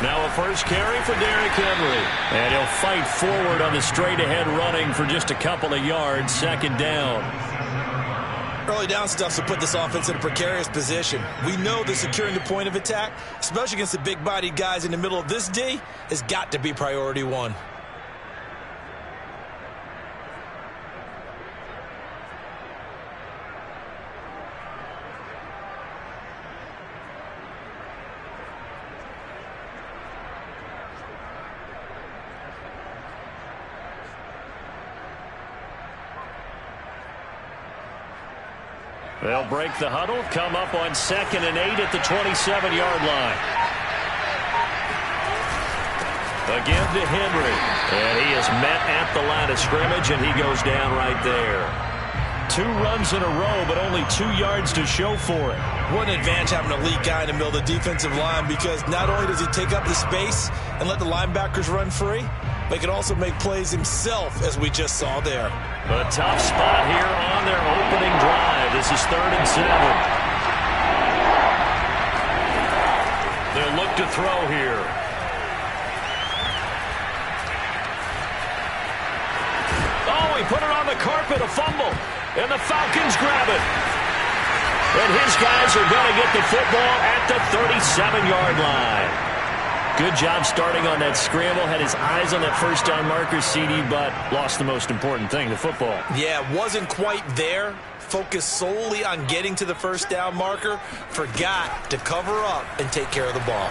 Now a first carry for Derrick Henry. And he'll fight forward on the straight-ahead running for just a couple of yards. Second down. Early down stuff to put this offense in a precarious position. We know that securing the point of attack, especially against the big-bodied guys in the middle of this D, has got to be priority one. They'll break the huddle, come up on 2nd and 8 at the 27-yard line. Again to Henry. And he is met at the line of scrimmage, and he goes down right there. 2 runs in a row, but only 2 yards to show for it. What an advantage having an elite guy in the middle of the defensive line, because not only does he take up the space and let the linebackers run free, but he can also make plays himself, as we just saw there. A tough spot here on their opening drive. This is 3rd and 7. They'll look to throw here. Oh, he put it on the carpet, a fumble. And the Falcons grab it. And his guys are going to get the football at the 37-yard line. Good job starting on that scramble. Had his eyes on that first down marker, CD, but lost the most important thing, the football. Yeah, wasn't quite there. Focused solely on getting to the first down marker. Forgot to cover up and take care of the ball.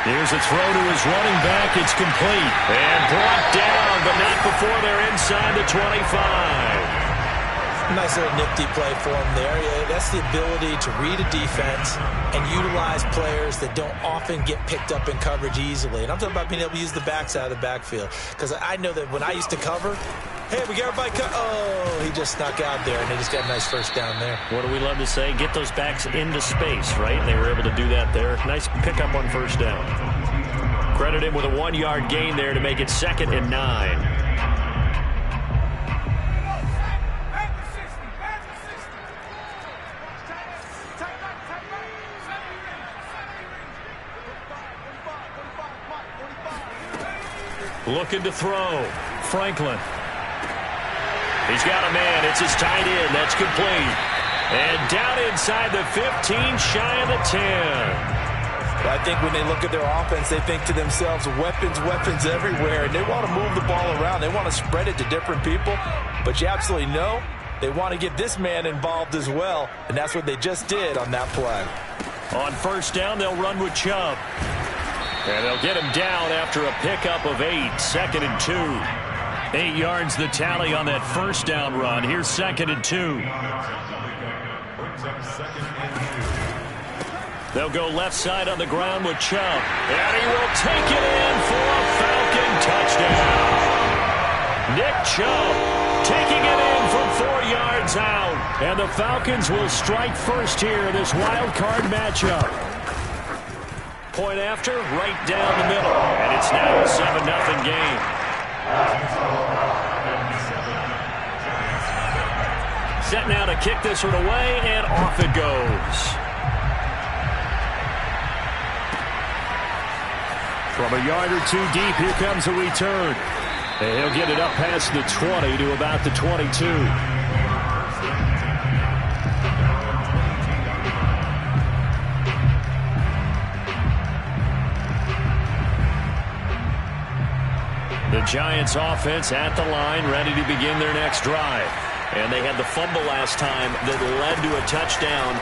Here's a throw to his running back. It's complete. And brought down, but not before they're inside the 25. Nice little nifty play for him there. Yeah, that's the ability to read a defense and utilize players that don't often get picked up in coverage easily. And I'm talking about being able to use the backs out of the backfield. Because I know that when I used to cover, hey, we got everybody oh, he just snuck out there, and they just got a nice first down there. What do we love to say? Get those backs into space, right? And they were able to do that there. Nice pickup on first down. Credit him with a 1-yard gain there to make it 2nd and 9. Looking to throw. Franklin. He's got a man. It's his tight end. That's complete. And down inside the 15, shy of the 10. I think when they look at their offense, they think to themselves, weapons, weapons everywhere. And they want to move the ball around. They want to spread it to different people. But you absolutely know they want to get this man involved as well. And that's what they just did on that play. On first down, they'll run with Chubb. And they'll get him down after a pickup of 8, 2nd and 2. 8 yards the tally on that first down run. Here's 2nd and 2. They'll go left side on the ground with Chubb. And he will take it in for a Falcon touchdown. Nick Chubb taking it in from 4 yards out. And the Falcons will strike first here in this wild card matchup. Point after, right down the middle. And it's now a 7-0 game. Set now to kick this one away, and off it goes. From a yard or 2 deep, here comes a return. And he'll get it up past the 20 to about the 22. The Giants offense at the line, ready to begin their next drive. And they had the fumble last time that led to a touchdown.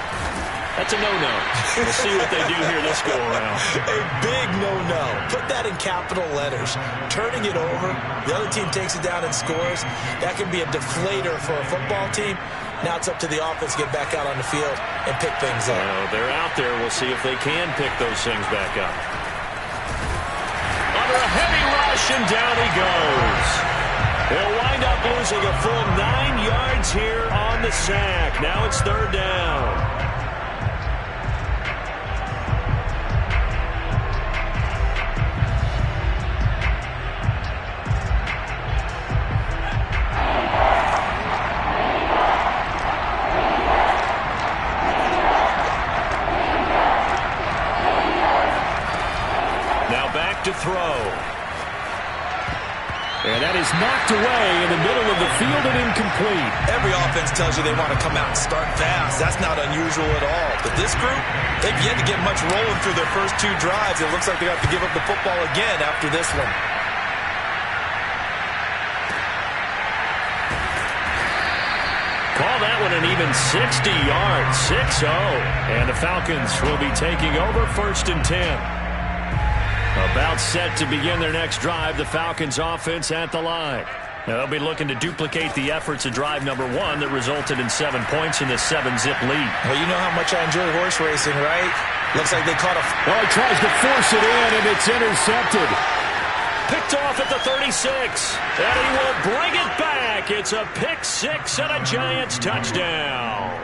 That's a no-no. We'll see what they do here this go-around. A big no-no. Put that in capital letters. Turning it over, the other team takes it down and scores. That can be a deflator for a football team. Now it's up to the offense to get back out on the field and pick things up. They're out there. We'll see if they can pick those things back up. Under a heavy rush, and down he goes. They'll wind up losing a full 9 yards here on the sack. Now it's 3rd down. That is knocked away in the middle of the field and incomplete. Every offense tells you they want to come out and start fast. That's not unusual at all. But this group, they've yet to get much rolling through their first 2 drives. It looks like they have to give up the football again after this one. Call that one an even 60 yards, 6-0. And the Falcons will be taking over 1st and 10. About set to begin their next drive, the Falcons offense at the line. They'll be looking to duplicate the efforts of drive number 1 that resulted in 7 points in the 7-zip lead. Well, you know how much I enjoy horse racing, right? Looks like they caught a... Well, he tries to force it in, and it's intercepted. Picked off at the 36, and he will bring it back. It's a pick 6 and a Giants touchdown.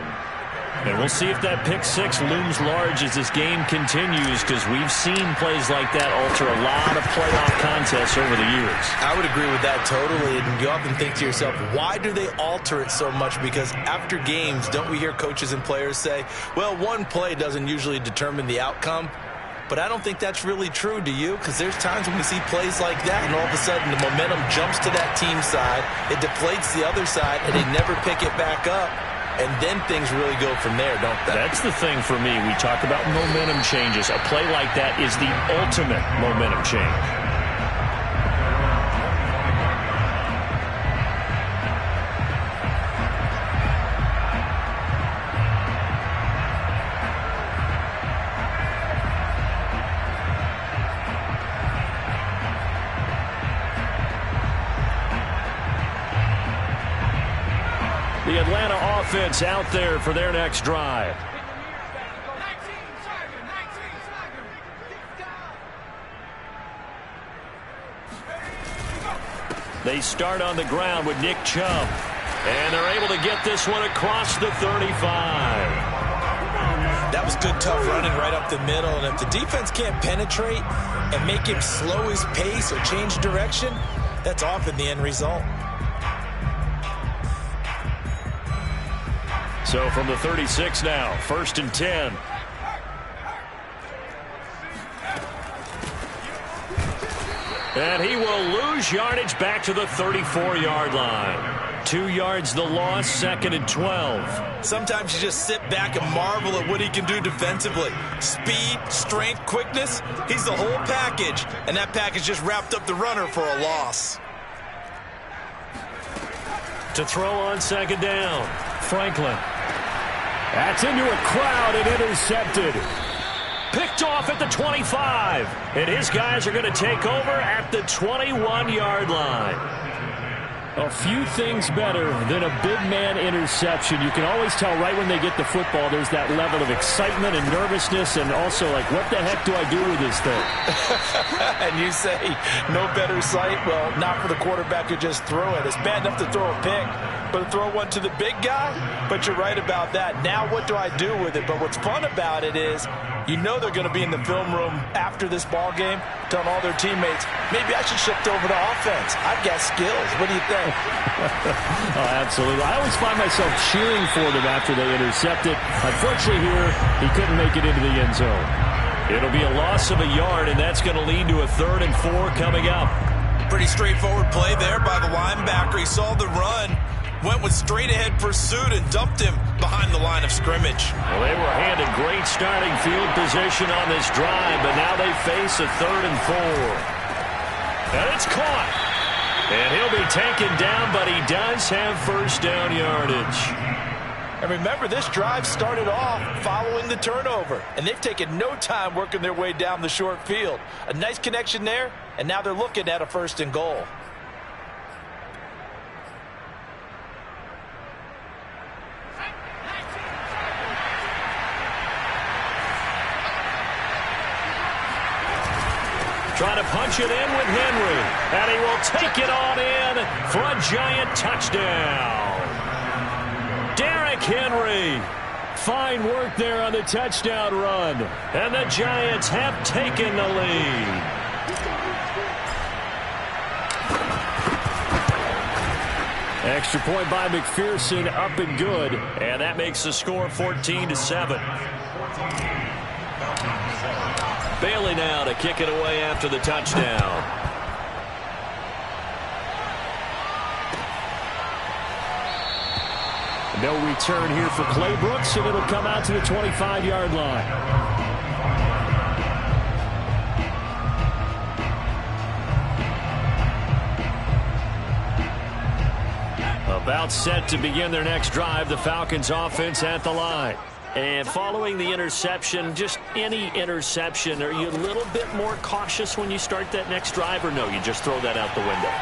And we'll see if that pick 6 looms large as this game continues, because we've seen plays like that alter a lot of playoff contests over the years. I would agree with that totally. And you often think to yourself, why do they alter it so much? Because after games, don't we hear coaches and players say, well, one play doesn't usually determine the outcome? But I don't think that's really true, do you? Because there's times when we see plays like that, and all of a sudden the momentum jumps to that team side, it deflates the other side, and they never pick it back up. And then things really go from there, don't they? That's the thing for me. We talk about momentum changes. A play like that is the ultimate momentum change. The Atlanta offense out there for their next drive. They start on the ground with Nick Chubb. And they're able to get this one across the 35. That was good, tough running right up the middle. And if the defense can't penetrate and make him slow his pace or change direction, that's often the end result. So from the 36 now, 1st and 10. And he will lose yardage back to the 34-yard line. 2 yards the loss, 2nd and 12. Sometimes you just sit back and marvel at what he can do defensively. Speed, strength, quickness, he's the whole package. And that package just wrapped up the runner for a loss. To throw on 2nd down, Franklin. That's into a crowd and intercepted. Picked off at the 25. And his guys are going to take over at the 21-yard line. A few things better than a big man interception. You can always tell right when they get the football, there's that level of excitement and nervousness, and also like, what the heck do I do with this thing? And you say, no better sight? Well, not for the quarterback to just throw it. It's bad enough to throw a pick, but to throw one to the big guy? But you're right about that. Now what do I do with it? But what's fun about it is, you know they're going to be in the film room after this ball game, telling all their teammates, maybe I should shift over to offense. I've got skills. What do you think? Oh, absolutely. I always find myself cheering for them after they intercept it. Unfortunately here, he couldn't make it into the end zone. It'll be a loss of a yard, and that's going to lead to a 3rd and 4 coming up. Pretty straightforward play there by the linebacker. He saw the run, went with straight-ahead pursuit, and dumped him behind the line of scrimmage. Well, they were handed great starting field position on this drive, but now they face a 3rd and 4. And it's caught. And he'll be taken down, but he does have first down yardage. And remember, this drive started off following the turnover, and they've taken no time working their way down the short field. A nice connection there, and now they're looking at a 1st and goal. Trying to punch it in with Henry. And he will take it on in for a Giant touchdown. Derrick Henry. Fine work there on the touchdown run. And the Giants have taken the lead. Extra point by McPherson, up and good. And that makes the score 14-7. Bailey now to kick it away after the touchdown. No return here for Clay Brooks, and it'll come out to the 25-yard line. About set to begin their next drive, the Falcons offense at the line. And following the interception, just any interception, are you a little bit more cautious when you start that next drive, or no, you just throw that out the window?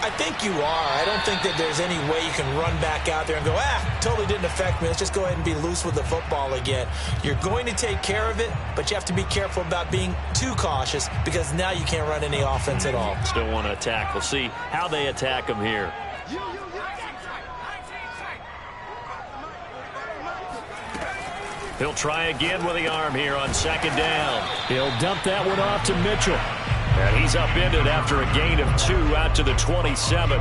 I think you are. I don't think that there's any way you can run back out there and go, totally didn't affect me. Let's just go ahead and be loose with the football again. You're going to take care of it, but you have to be careful about being too cautious because now you can't run any offense at all. Still want to attack. We'll see how they attack them here. He'll try again with the arm here on second down. He'll dump that one off to Mitchell. And he's upended after a gain of 2 out to the 27.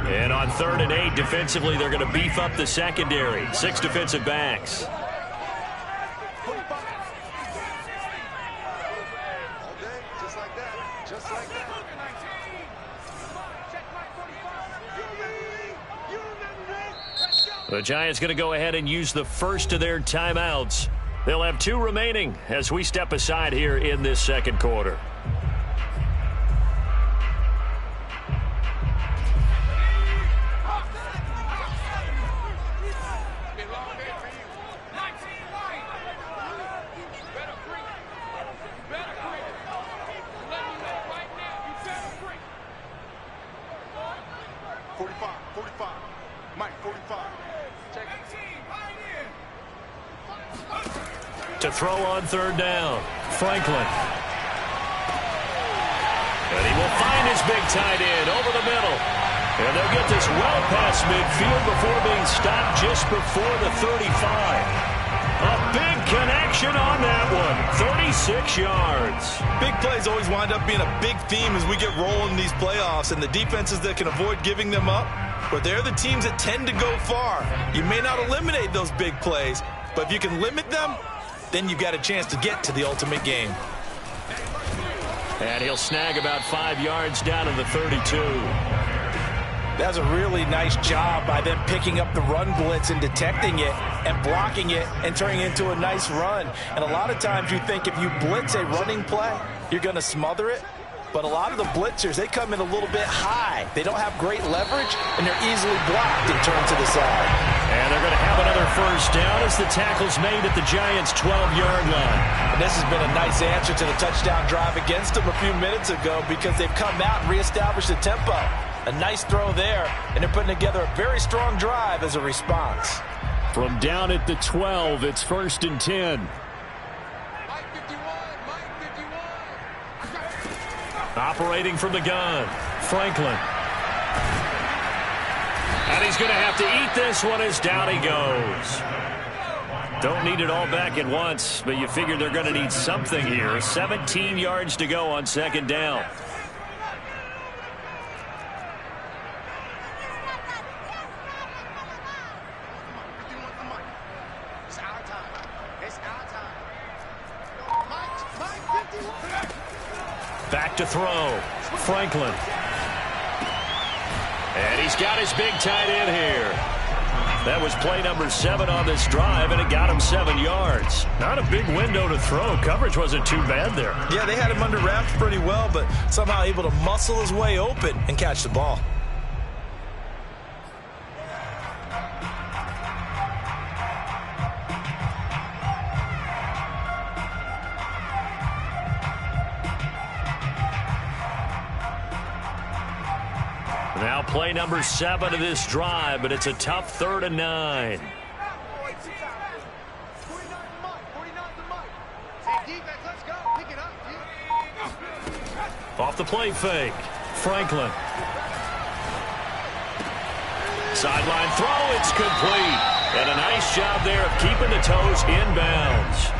And on 3rd and 8, defensively, they're going to beef up the secondary. 6 defensive backs. The Giants going to go ahead and use the first of their timeouts. They'll have 2 remaining as we step aside here in this second quarter. To throw on 3rd down, Franklin. And he will find his big tight end over the middle. And they'll get this well past midfield before being stopped just before the 35. A big connection on that one. 36 yards. Big plays always wind up being a big theme as we get rolling in these playoffs, and the defenses that can avoid giving them up, but they're the teams that tend to go far. You may not eliminate those big plays, but if you can limit them, then you've got a chance to get to the ultimate game. And he'll snag about 5 yards down to the 32. That's a really nice job by them picking up the run blitz and detecting it and blocking it and turning it into a nice run. And a lot of times you think if you blitz a running play, you're going to smother it. But a lot of the blitzers, they come in a little bit high. They don't have great leverage, and they're easily blocked and turned to the side. And they're going to have another first down as the tackle's made at the Giants' 12-yard line. And this has been a nice answer to the touchdown drive against them a few minutes ago because they've come out and reestablished the tempo. A nice throw there, and they're putting together a very strong drive as a response. From down at the 12, it's 1st and 10. Operating from the gun, Franklin. And he's going to have to eat this one as down he goes. Don't need it all back at once, but you figure they're going to need something here. 17 yards to go on 2nd down. Back to throw, Franklin. And he's got his big tight end here. That was play number 7 on this drive, and it got him 7 yards. Not a big window to throw. Coverage wasn't too bad there. Yeah, they had him under wraps pretty well, but somehow able to muscle his way open and catch the ball. Now play number 7 of this drive, but it's a tough 3rd and 9. Off the play fake, Franklin. Sideline throw, it's complete. And a nice job there of keeping the toes inbounds.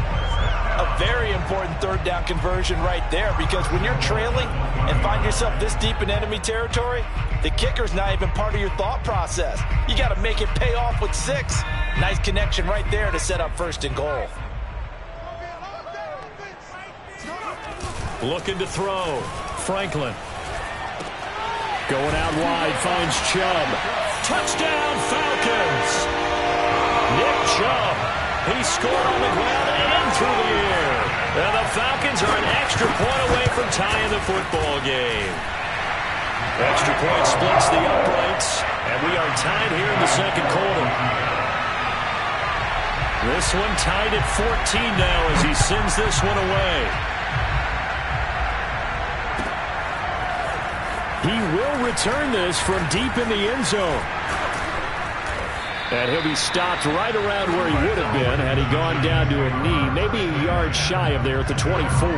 A very important 3rd down conversion right there, because when you're trailing and find yourself this deep in enemy territory, The kicker's not even part of your thought process. You got to make it pay off with 6. Nice connection right there to set up 1st and goal. Looking to throw. Franklin. Going out wide, finds Chubb. Touchdown, Falcons! Nick Chubb. He scored on the ground and through the air. And the Falcons are an extra point away from tying the football game. Extra point splits the uprights, and we are tied here in the 2nd quarter. This one tied at 14 now as he sends this one away. He will return this from deep in the end zone. And he'll be stopped right around where he would have been had he gone down to a knee, maybe a yard shy of there at the 24.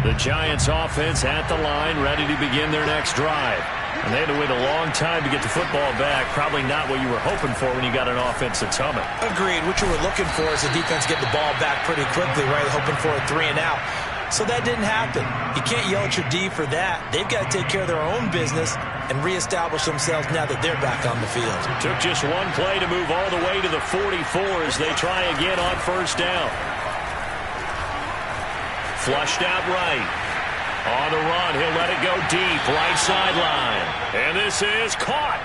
The Giants offense at the line, ready to begin their next drive. And they had to wait a long time to get the football back. Probably not what you were hoping for when you got an offense that's humming. Agreed. What you were looking for is the defense get the ball back pretty quickly, right? Hoping for a 3 and out. So that didn't happen. You can't yell at your D for that. They've got to take care of their own business and reestablish themselves now that they're back on the field. Took just one play to move all the way to the 44 as they try again on 1st down. Flushed out right. On the run, he'll let it go deep, right sideline. And this is caught.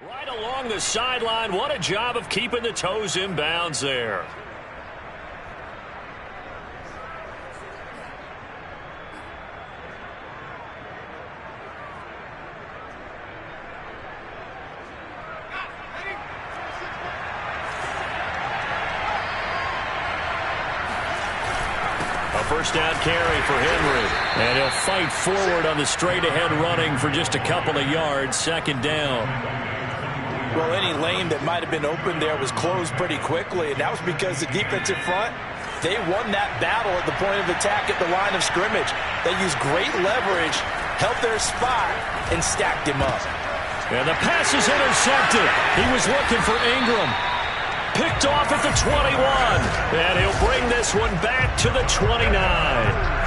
Right along the sideline. What a job of keeping the toes in bounds there. First down carry for Henry. And he'll fight forward on the straight-ahead running for just a couple of yards. 2nd down. Well, any lane that might have been open there was closed pretty quickly, and that was because the defensive front, they won that battle at the point of attack at the line of scrimmage. They used great leverage, held their spot, and stacked him up. And the pass is intercepted. He was looking for Ingram. Picked off at the 21. And he'll bring this one back to the 29.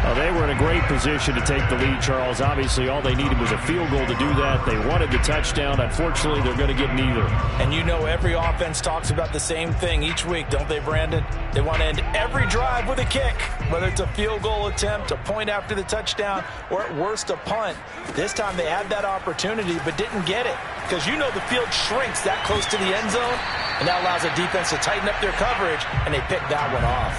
Well, they were in a great position to take the lead, Charles. Obviously, all they needed was a field goal to do that. They wanted the touchdown. Unfortunately, they're going to get neither. And you know every offense talks about the same thing each week, don't they, Brandon? They want to end every drive with a kick, whether it's a field goal attempt, a point after the touchdown, or at worst, a punt. This time they had that opportunity but didn't get it because you know the field shrinks that close to the end zone, and that allows the defense to tighten up their coverage, and they picked that one off.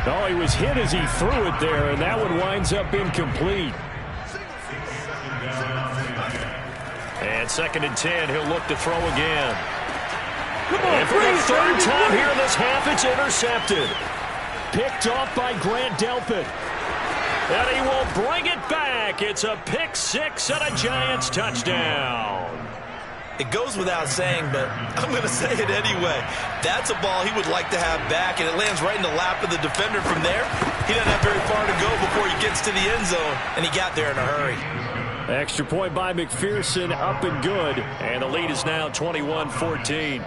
No, he was hit as he threw it there, and that one winds up incomplete. And 2nd and 10, he'll look to throw again. And for the 3rd time here in this half, it's intercepted. Picked off by Grant Delpit. And he will bring it back. It's a pick 6 and a Giants touchdown. It goes without saying, but I'm going to say it anyway. That's a ball he would like to have back, and it lands right in the lap of the defender from there. He doesn't have very far to go before he gets to the end zone, and he got there in a hurry. Extra point by McPherson, up and good, and the lead is now 21-14.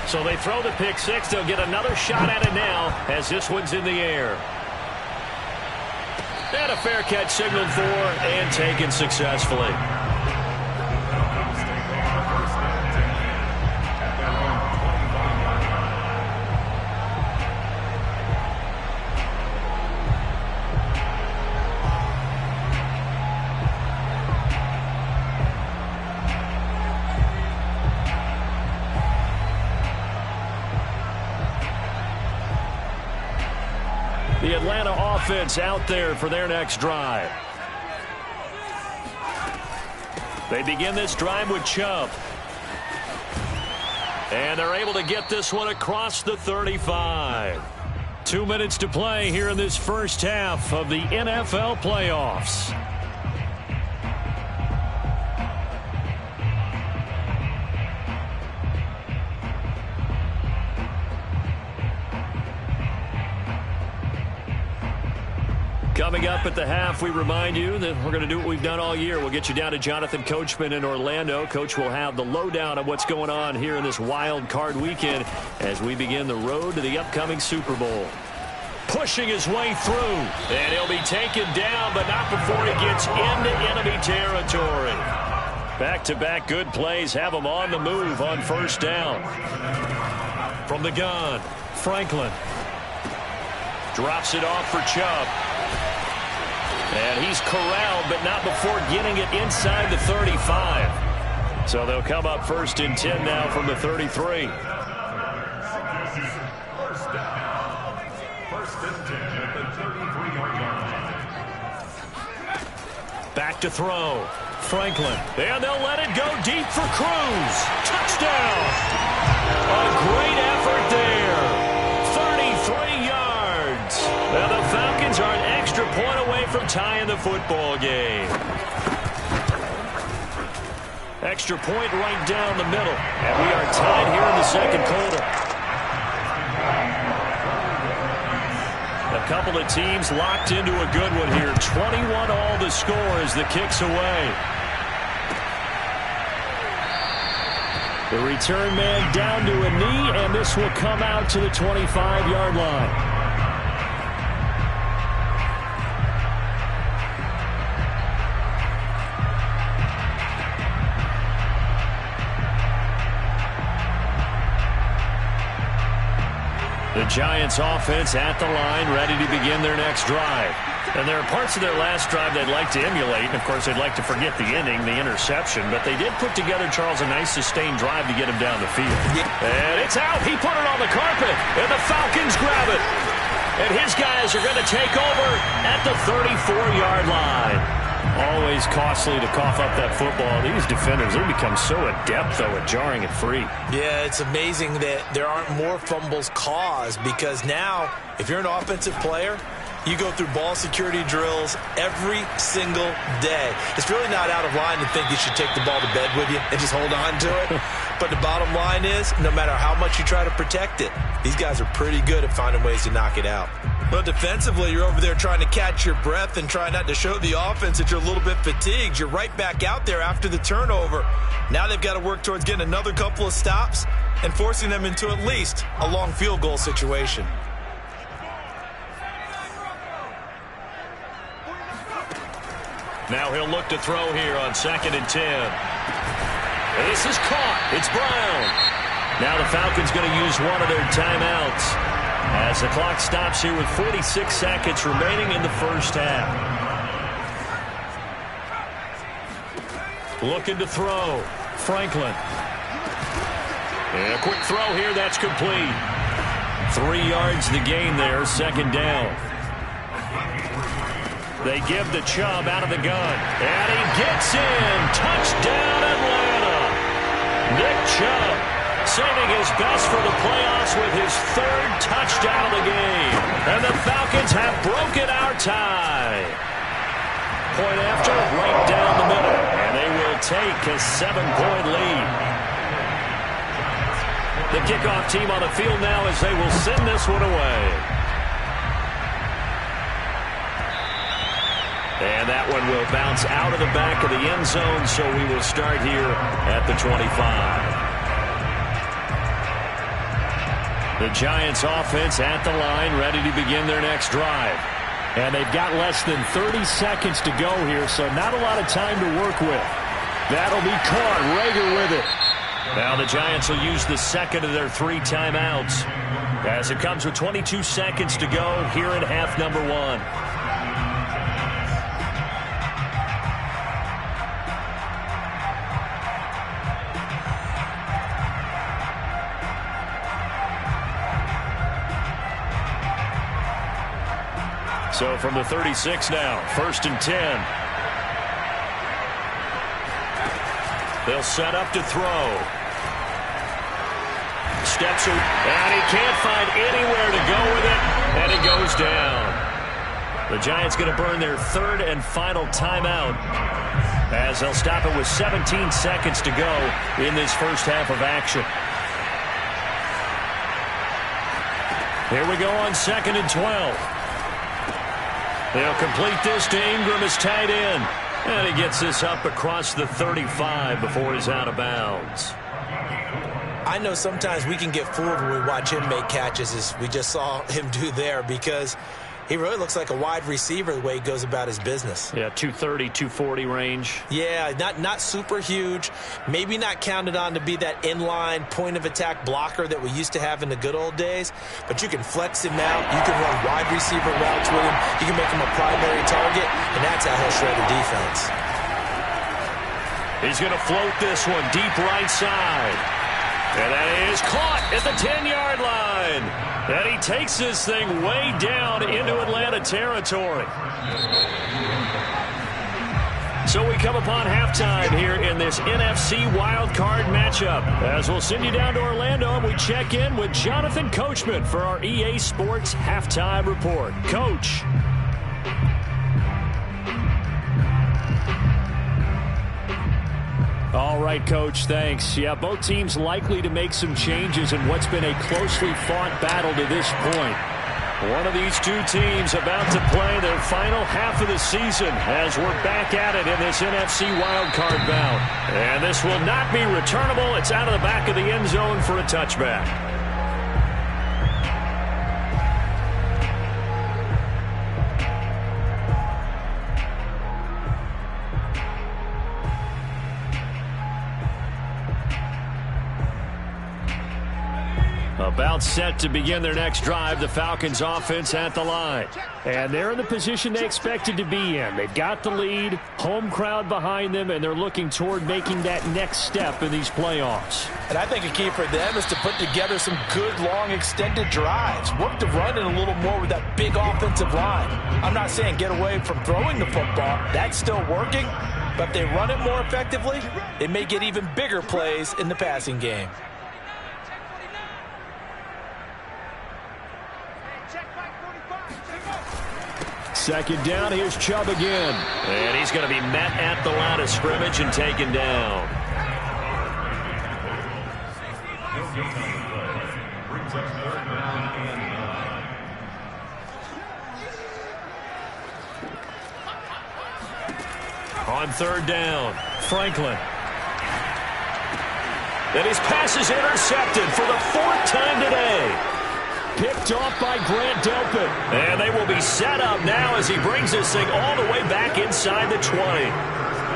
So they throw the pick 6. They'll get another shot at it now as this one's in the air. And a fair catch signaled for and taken successfully. The Atlanta offense out there for their next drive. They begin this drive with Chubb. And they're able to get this one across the 35. 2 minutes to play here in this first half of the NFL playoffs. Coming up at the half, we remind you that we're going to do what we've done all year. We'll get you down to Jonathan Coachman in Orlando. Coach will have the lowdown of what's going on here in this wild card weekend as we begin the road to the upcoming Super Bowl. Pushing his way through, and he'll be taken down, but not before he gets into enemy territory. Back-to-back good plays have him on the move on first down. From the gun, Franklin drops it off for Chubb. And he's corralled, but not before getting it inside the 35. So they'll come up 1st and 10 now from the 33. Back to throw. Franklin. And they'll let it go deep for Cruz. Touchdown. A great effort there. 33 yards. Now the Falcons are an extra point away from tying the football game. Extra point right down the middle. And we are tied here in the second quarter. A couple of teams locked into a good one here. 21 all the score as the kick's away. The return man down to a knee, and this will come out to the 25-yard line. The Giants offense at the line, ready to begin their next drive. And there are parts of their last drive they'd like to emulate. And, of course, they'd like to forget the ending, the interception. But they did put together, Charles, a nice sustained drive to get him down the field. Yeah. And it's out. He put it on the carpet. And the Falcons grab it. And his guys are going to take over at the 34-yard line. Always costly to cough up that football. These defenders, they become so adept, though, at jarring it free. Yeah, it's amazing that there aren't more fumbles caused because now, if you're an offensive player, you go through ball security drills every single day. It's really not out of line to think you should take the ball to bed with you and just hold on to it. But the bottom line is, no matter how much you try to protect it, these guys are pretty good at finding ways to knock it out. But defensively, you're over there trying to catch your breath and try not to show the offense that you're a little bit fatigued. You're right back out there after the turnover. Now they've got to work towards getting another couple of stops and forcing them into at least a long field goal situation. Now he'll look to throw here on 2nd and 10. And this is caught. It's Brown. Now the Falcons going to use one of their timeouts as the clock stops here with 46 seconds remaining in the first half. Looking to throw. Franklin. And a quick throw here. That's complete. 3 yards the gain there. 2nd down. They give the Chubb out of the gun. And he gets in. Touchdown, Atlanta. Nick Chubb saving his best for the playoffs with his 3rd touchdown of the game. And the Falcons have broken our tie. Point after, right down the middle. And they will take a 7-point lead. The kickoff team on the field now as they will send this one away. And that one will bounce out of the back of the end zone, so we will start here at the 25. The Giants offense at the line, ready to begin their next drive. And they've got less than 30 seconds to go here, so not a lot of time to work with. That'll be caught. Rager with it. Now the Giants will use the second of their 3 timeouts as it comes with 22 seconds to go here in half number 1. So from the 36 now, 1st and 10. They'll set up to throw. Steps in, and he can't find anywhere to go with it, and it goes down. The Giants going to burn their 3rd and final timeout as they'll stop it with 17 seconds to go in this first half of action. Here we go on 2nd and 12. They'll complete this to Ingram as tight end. And he gets this up across the 35 before he's out of bounds. I know sometimes we can get fooled when we watch him make catches, as we just saw him do there, because he really looks like a wide receiver the way he goes about his business. Yeah, 230, 240 range. Yeah, not super huge. Maybe not counted on to be that inline point-of-attack blocker that we used to have in the good old days. But you can flex him out. You can run wide receiver routes with him. You can make him a primary target, and that's how he'll shred the defense. He's going to float this one deep right side. And that is caught at the 10-yard line. And he takes this thing way down into Atlanta territory. So we come upon halftime here in this NFC wildcard matchup. As we'll send you down to Orlando, and we check in with Jonathan Coachman for our EA Sports Halftime Report. Coach. All right, Coach, thanks. Yeah, both teams likely to make some changes in what's been a closely fought battle to this point. One of these two teams about to play their final half of the season as we're back at it in this NFC wildcard bout. And this will not be returnable. It's out of the back of the end zone for a touchback. About set to begin their next drive, the Falcons offense at the line. And they're in the position they expected to be in. They've got the lead, home crowd behind them, and they're looking toward making that next step in these playoffs. And I think a key for them is to put together some good, long, extended drives. Work the run in a little more with that big offensive line. I'm not saying get away from throwing the football. That's still working. But if they run it more effectively, they may get even bigger plays in the passing game. Second down, here's Chubb again. And he's going to be met at the line of scrimmage and taken down. On third down, Franklin. And his pass is intercepted for the fourth time today. Picked off by Grant Delpit. And they will be set up now as he brings this thing all the way back inside the 20.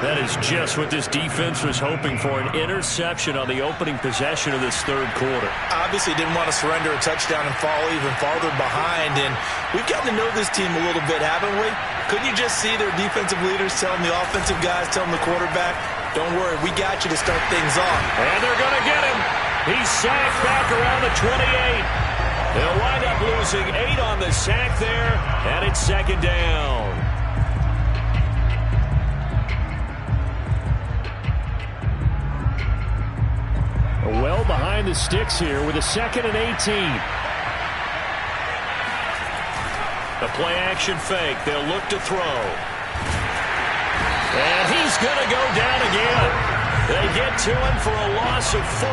That is just what this defense was hoping for, an interception on the opening possession of this third quarter. Obviously didn't want to surrender a touchdown and fall even farther behind. And we've gotten to know this team a little bit, haven't we? Couldn't you just see their defensive leaders telling the offensive guys, telling the quarterback, don't worry, we got you to start things off. And they're going to get him. He's sacked back around the 28. They'll wind up losing 8 on the sack there, and it's second down. Well behind the sticks here with a 2nd and 18. The play-action fake. They'll look to throw. And he's going to go down again. They get to him for a loss of 4,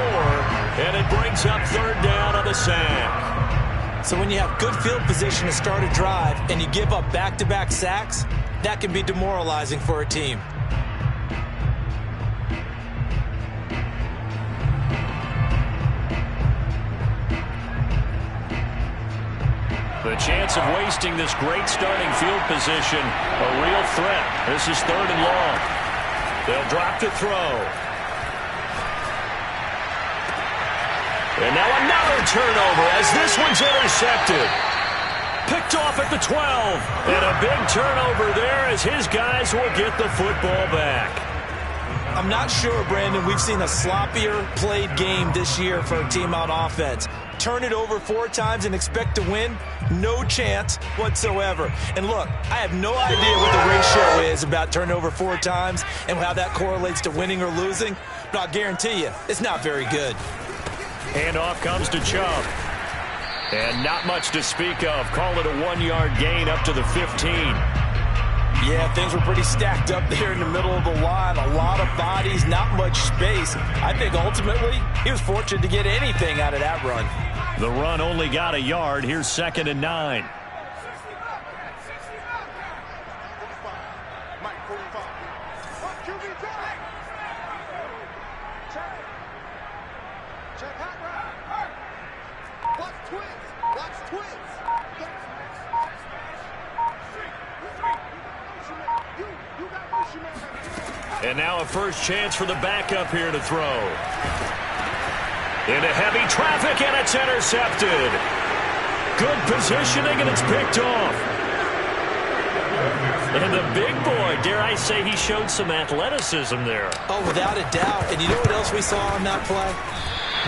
and it brings up third down on the sack. So when you have good field position to start a drive and you give up back-to-back sacks, that can be demoralizing for a team. The chance of wasting this great starting field position, a real threat. This is third and long. They'll drop to throw. And now another turnover as this one's intercepted. Picked off at the 12. And a big turnover there as his guys will get the football back. I'm not sure, Brandon, we've seen a sloppier played game this year for a team on offense. Turn it over 4 times and expect to win? No chance whatsoever. And look, I have no idea what the ratio is about turning over 4 times and how that correlates to winning or losing, but I'll guarantee you, it's not very good. Handoff comes to Chubb. And not much to speak of. Call it a 1-yard gain up to the 15. Yeah, things were pretty stacked up there in the middle of the line. A lot of bodies, not much space. I think ultimately he was fortunate to get anything out of that run. The run only got a yard. Here's 2nd and 9. And now a first chance for the backup here to throw. Into heavy traffic, and it's intercepted. Good positioning, and it's picked off. And the big boy, dare I say, he showed some athleticism there. Oh, without a doubt. And you know what else we saw on that play?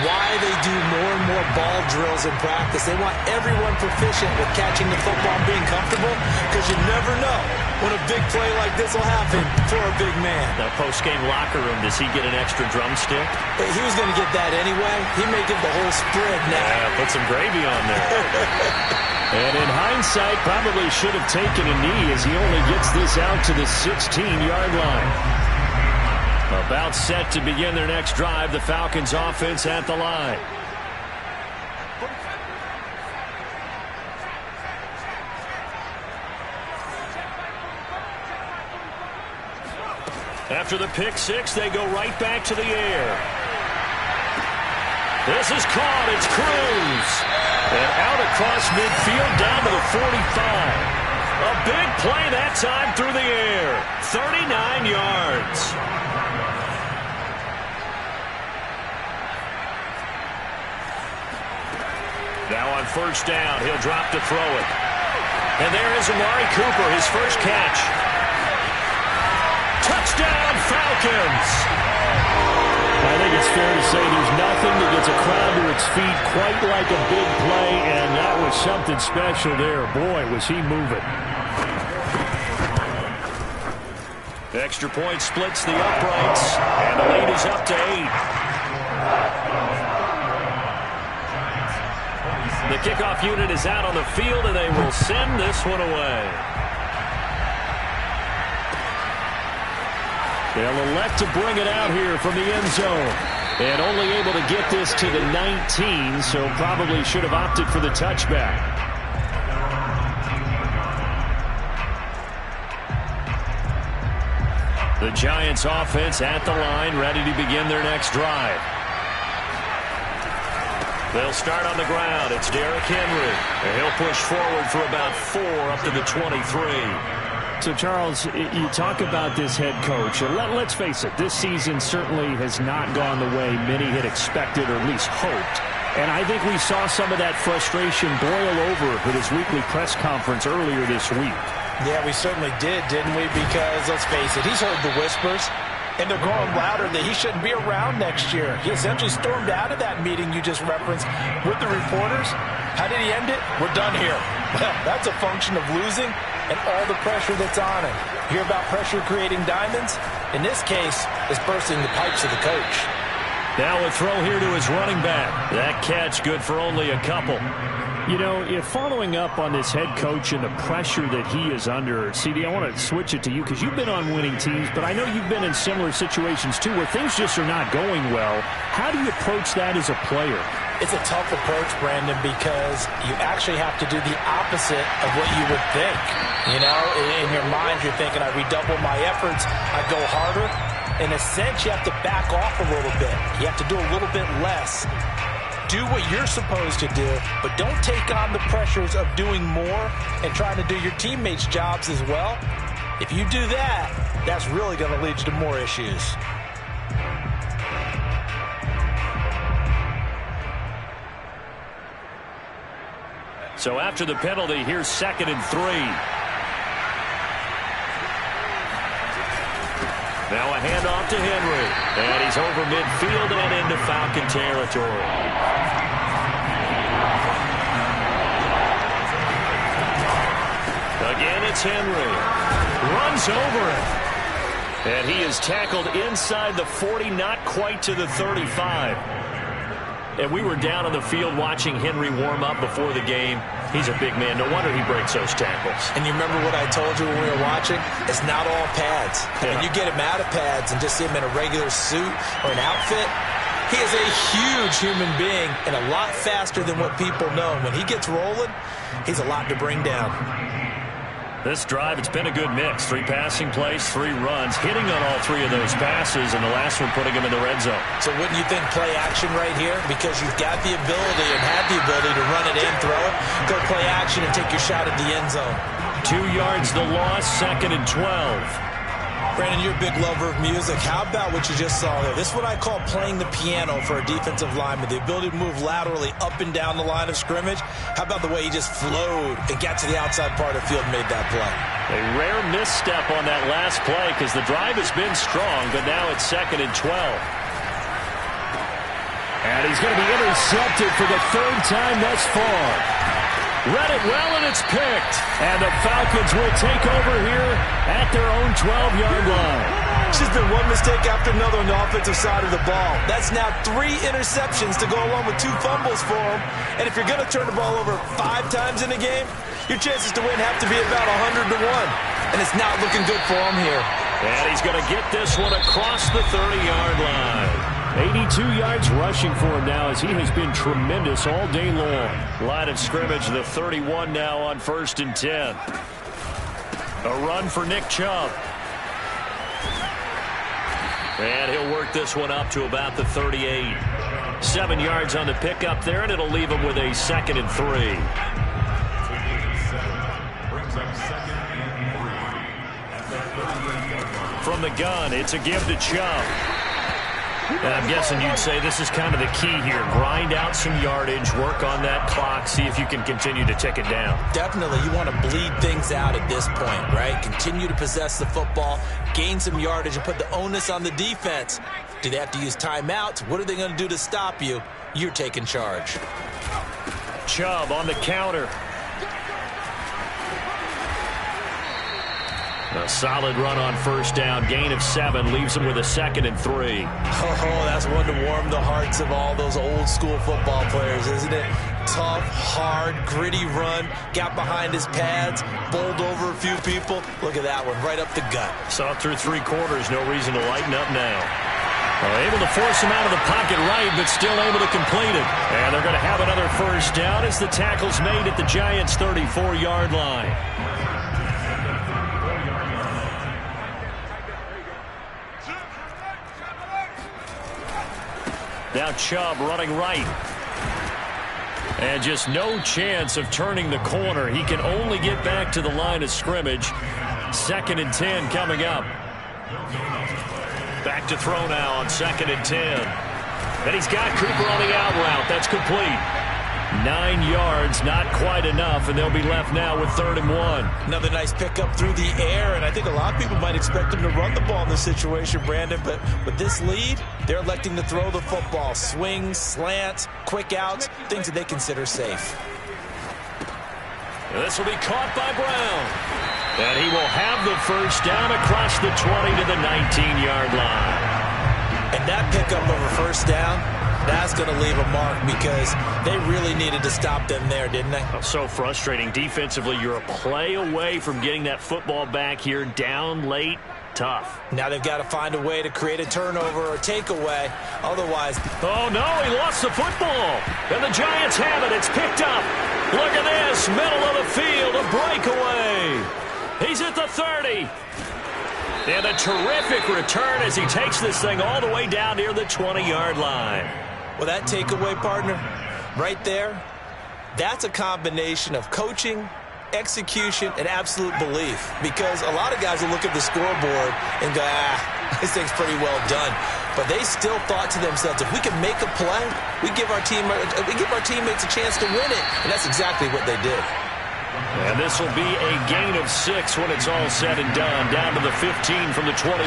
Why they do more and more ball drills in practice. They want everyone proficient with catching the football and being comfortable, because you never know when a big play like this will happen for a big man. Now, post-game locker room, does he get an extra drumstick? He was going to get that anyway. He may get the whole spread now. Yeah, put some gravy on there. And in hindsight, probably should have taken a knee, as he only gets this out to the 16-yard line. About set to begin their next drive, the Falcons offense at the line. After the pick six, they go right back to the air. This is caught. It's Cruz. And out across midfield down to the 45. A big play that time through the air. 39 yards. Now on first down, he'll drop to throw it. And there is Amari Cooper, his first catch. Touchdown, Falcons! I think it's fair to say there's nothing that gets a crowd to its feet quite like a big play, and that was something special there. Boy, was he moving. The extra point splits the uprights, and the lead is up to 8. The kickoff unit is out on the field, and they will send this one away. They'll elect to bring it out here from the end zone. And only able to get this to the 19, so probably should have opted for the touchback. The Giants offense at the line, ready to begin their next drive. They'll start on the ground. It's Derrick Henry. And he'll push forward for about 4 up to the 23. So, Charles, you talk about this head coach. Let's face it, this season certainly has not gone the way many had expected or at least hoped. And I think we saw some of that frustration boil over with his weekly press conference earlier this week. Yeah, we certainly did, didn't we? Because, let's face it, he's heard the whispers, and they're growing louder that he shouldn't be around next year. He essentially stormed out of that meeting you just referenced with the reporters. How did he end it? We're done here. Well, that's a function of losing and all the pressure that's on him. Hear about pressure creating diamonds? In this case, it's bursting the pipes of the coach. Now a throw here to his running back. That catch good for only a couple. You know, if following up on this head coach and the pressure that he is under, CD, I want to switch it to you because you've been on winning teams, but I know you've been in similar situations too where things just are not going well. How do you approach that as a player? It's a tough approach, Brandon, because you actually have to do the opposite of what you would think. You know, in your mind, you're thinking, I redouble my efforts, I go harder. In a sense, you have to back off a little bit. You have to do a little bit less. Do what you're supposed to do, but don't take on the pressures of doing more and trying to do your teammates' jobs as well. If you do that, that's really going to lead you to more issues. So after the penalty, here's 2nd and 3. Now a handoff to Henry. And he's over midfield and into Falcon territory. Again, it's Henry. Runs over it. And he is tackled inside the 40, not quite to the 35. And we were down on the field watching Henry warm up before the game. He's a big man. No wonder he breaks those tackles. And you remember what I told you when we were watching? It's not all pads. Yeah. When you get him out of pads and just see him in a regular suit or an outfit, he is a huge human being and a lot faster than what people know. When he gets rolling, he's a lot to bring down. This drive, it's been a good mix. 3 passing plays, 3 runs, hitting on all 3 of those passes, and the last one putting him in the red zone. So wouldn't you think play action right here? Because you've got the ability and had the ability to run it in, throw it, go play action, and take your shot at the end zone. 2 yards the loss, 2nd and 12. Brandon, you're a big lover of music. How about what you just saw there? This is what I call playing the piano for a defensive lineman. The ability to move laterally up and down the line of scrimmage. How about the way he just flowed and got to the outside part of the field and made that play? A rare misstep on that last play because the drive has been strong, but now it's 2nd and 12. And he's going to be intercepted for the 3rd time thus far. Read it well, and it's picked. And the Falcons will take over here at their own 12-yard line. It's just been one mistake after another on the offensive side of the ball. That's now 3 interceptions to go along with 2 fumbles for him. And if you're going to turn the ball over 5 times in a game, your chances to win have to be about 100 to 1. And it's not looking good for him here. And he's going to get this one across the 30-yard line. 82 yards rushing for him now as he has been tremendous all day long. Line of scrimmage, the 31 now on 1st and 10. A run for Nick Chubb. And he'll work this one up to about the 38. 7 yards on the pickup there, and it'll leave him with a 2nd and 3. From the gun, it's a give to Chubb. And I'm guessing you'd say this is kind of the key here. Grind out some yardage, work on that clock, see if you can continue to tick it down. Definitely. You want to bleed things out at this point, right? Continue to possess the football, gain some yardage, and put the onus on the defense. Do they have to use timeouts? What are they going to do to stop you? You're taking charge. Chubb on the counter. A solid run on 1st down. Gain of 7 leaves him with a 2nd and 3. Oh, that's one to warm the hearts of all those old school football players, isn't it? Tough, hard, gritty run. Got behind his pads, bowled over a few people. Look at that one, right up the gut. Saw it through 3 quarters. No reason to lighten up now. Able to force him out of the pocket right, but still able to complete it. And they're going to have another 1st down as the tackle's made at the Giants' 34-yard line. Now Chubb running right. And just no chance of turning the corner. He can only get back to the line of scrimmage. 2nd and 10 coming up. Back to throw now on 2nd and 10. And he's got Cooper on the out route. That's complete. 9 yards, not quite enough, and they'll be left now with 3rd and 1. Another nice pickup through the air, and I think a lot of people might expect him to run the ball in this situation, Brandon, but with this lead, they're electing to throw the football. Swings, slants, quick outs, things that they consider safe. And this will be caught by Brown. And he will have the 1st down across the 20 to the 19-yard line. And that pickup of a 1st down, that's going to leave a mark because they really needed to stop them there, didn't they? Oh, so frustrating. Defensively, you're a play away from getting that football back here. Down late, tough. Now they've got to find a way to create a turnover or a takeaway. Otherwise... Oh, no, he lost the football. And the Giants have it. It's picked up. Look at this. Middle of the field, a breakaway. He's at the 30. And a terrific return as he takes this thing all the way down near the 20-yard line. Well, that takeaway, partner, right there, that's a combination of coaching, execution, and absolute belief. Because a lot of guys will look at the scoreboard and go, this thing's pretty well done. But they still thought to themselves, if we can make a play, we give our teammates a chance to win it. And that's exactly what they did. And this will be a gain of 6 when it's all said and done. Down to the 15 from the 21.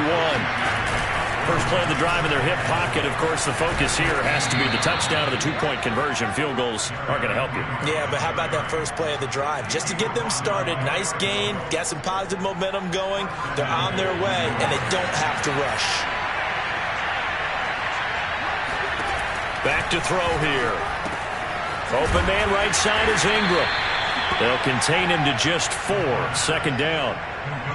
First play of the drive in their hip pocket. Of course, the focus here has to be the touchdown of the 2-point conversion. Field goals aren't going to help you. Yeah, but how about that first play of the drive? Just to get them started, nice gain, got some positive momentum going. They're on their way, and they don't have to rush. Back to throw here. Open man right side is Ingram. They'll contain him to just 4. Second down.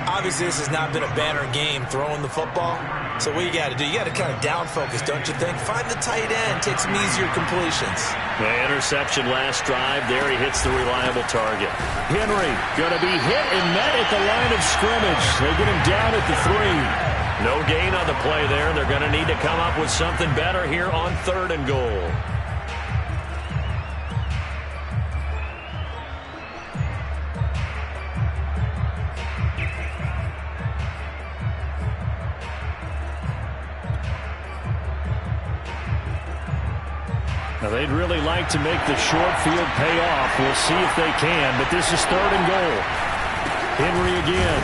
Obviously, this has not been a banner game throwing the football. So what you got to do, you got to kind of down focus, don't you think? Find the tight end, take some easier completions. The interception last drive. There he hits the reliable target. Henry going to be hit and met at the line of scrimmage. They get him down at the 3. No gain on the play there. They're going to need to come up with something better here on 3rd and goal. Now they'd really like to make the short field pay off. We'll see if they can, but this is 3rd and goal. Henry again.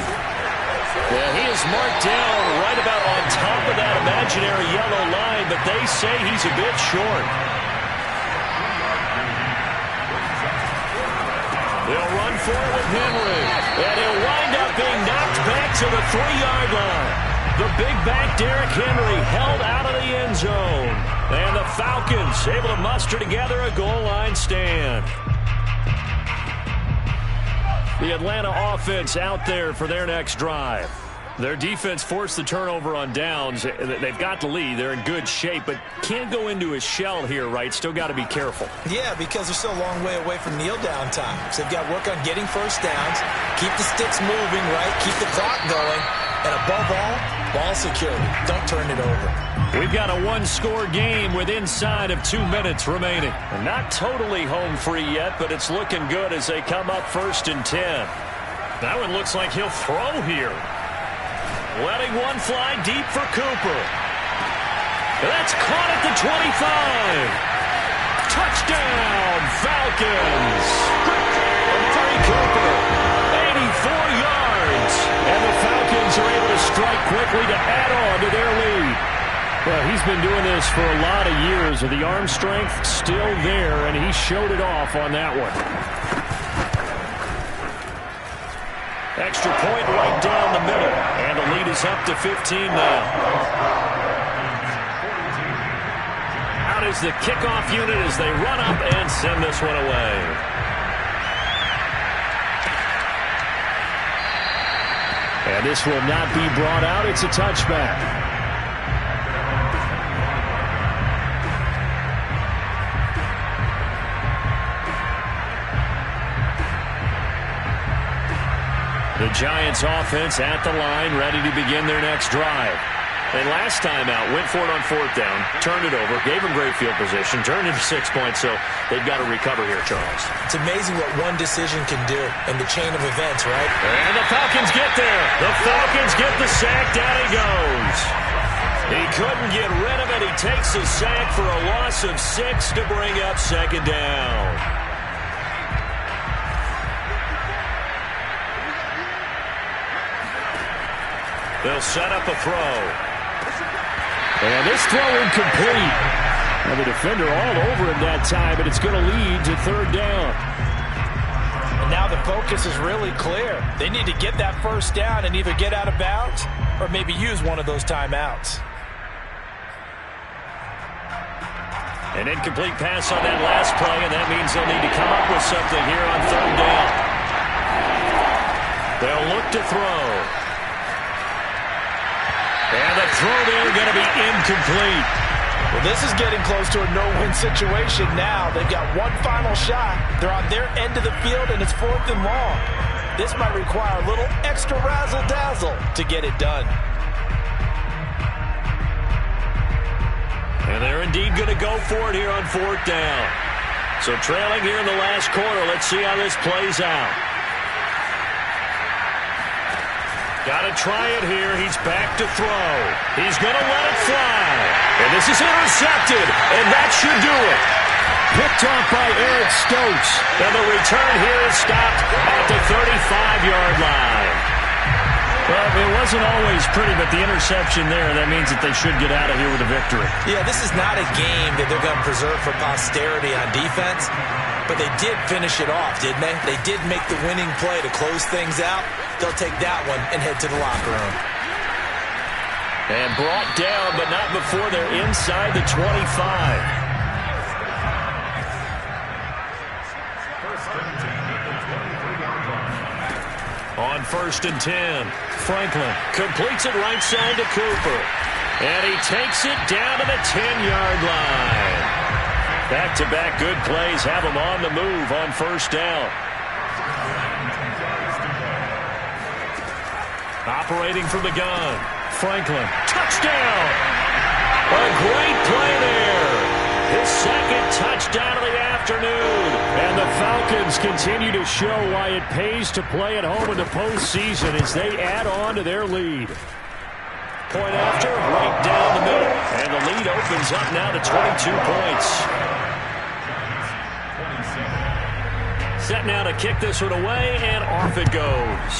Yeah, he is marked down right about on top of that imaginary yellow line, but they say he's a bit short. They'll run for it with Henry, and he'll wind up being knocked back to the 3-yard line. The big back Derrick Henry held out of the end zone. And the Falcons able to muster together a goal line stand. The Atlanta offense out there for their next drive. Their defense forced the turnover on downs. They've got the lead. They're in good shape, but can't go into a shell here, right? Still got to be careful. Yeah, because they're still a long way away from kneel down time. So they've got to work on getting first downs, keep the sticks moving, right? Keep the clock going. And above all, ball security. Don't turn it over. We've got a one-score game with inside of 2 minutes remaining. And not totally home free yet, but it's looking good as they come up 1st and 10. That one looks like he'll throw here. Letting one fly deep for Cooper. That's caught at the 25. Touchdown, Falcons. Amari Cooper, 84 yards. And the Falcons are able to strike quickly to add on to their lead. Well, he's been doing this for a lot of years, with the arm strength still there, and he showed it off on that one. Extra point right down the middle, and the lead is up to 15 now. Out is the kickoff unit as they run up and send this one away. And this will not be brought out. It's a touchback. The Giants offense at the line, ready to begin their next drive. And last time out, went for it on 4th down, turned it over, gave them great field position, turned into 6 points, so they've got to recover here, Charles. It's amazing what one decision can do in the chain of events, right? And the Falcons get there. The Falcons get the sack. Down he goes. He couldn't get rid of it. He takes the sack for a loss of 6 to bring up 2nd down. They'll set up a throw. And this throw incomplete. Now the defender all over him that time, but it's going to lead to 3rd down. And now the focus is really clear. They need to get that first down and either get out of bounds or maybe use one of those timeouts. An incomplete pass on that last play, and that means they'll need to come up with something here on 3rd down. They'll look to throw. And the throw there going to be incomplete. Well, this is getting close to a no-win situation now. They've got one final shot. They're on their end of the field, and it's 4th and long. This might require a little extra razzle-dazzle to get it done. And they're indeed going to go for it here on 4th down. So trailing here in the last quarter. Let's see how this plays out. Got to try it here. He's back to throw. He's going to let it fly. And this is intercepted. And that should do it. Picked off by Eric Stokes. And the return here is stopped at the 35-yard line. Well, it wasn't always pretty, but the interception there, that means that they should get out of here with a victory. Yeah, this is not a game that they're going to preserve for posterity on defense, but they did finish it off, didn't they? They did make the winning play to close things out. They'll take that one and head to the locker room. And brought down, but not before they're inside the 25. On 1st and 10, Franklin completes it right side to Cooper. And he takes it down to the 10-yard line. Back-to-back good plays have him on the move on 1st down. Operating from the gun, Franklin, touchdown! A great play there. His 2nd touchdown of the afternoon. And the Falcons continue to show why it pays to play at home in the postseason as they add on to their lead. Point after, right down the middle. And the lead opens up now to 22 points. Set now to kick this one away, and off it goes.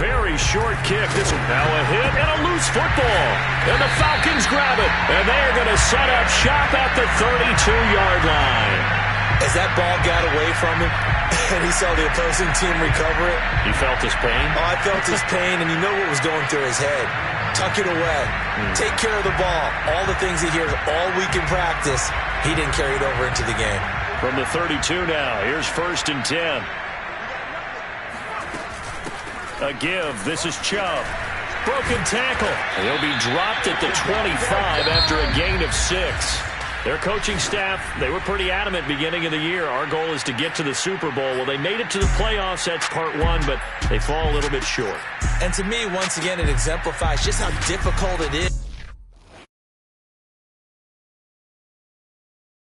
Very short kick. This is now a hit and a loose football. And the Falcons grab it. And they're going to set up shop at the 32-yard line. As that ball got away from him and he saw the opposing team recover it. He felt his pain? Oh, I felt his pain, and you know what was going through his head. Tuck it away. Take care of the ball. All the things he hears all week in practice, he didn't carry it over into the game. From the 32 now, here's 1st and 10. A give. This is Chubb. Broken tackle. He'll be dropped at the 25 after a gain of 6. Their coaching staff, they were pretty adamant beginning of the year. Our goal is to get to the Super Bowl. Well, they made it to the playoffs. That's part 1, but they fall a little bit short. And to me, once again, it exemplifies just how difficult it is.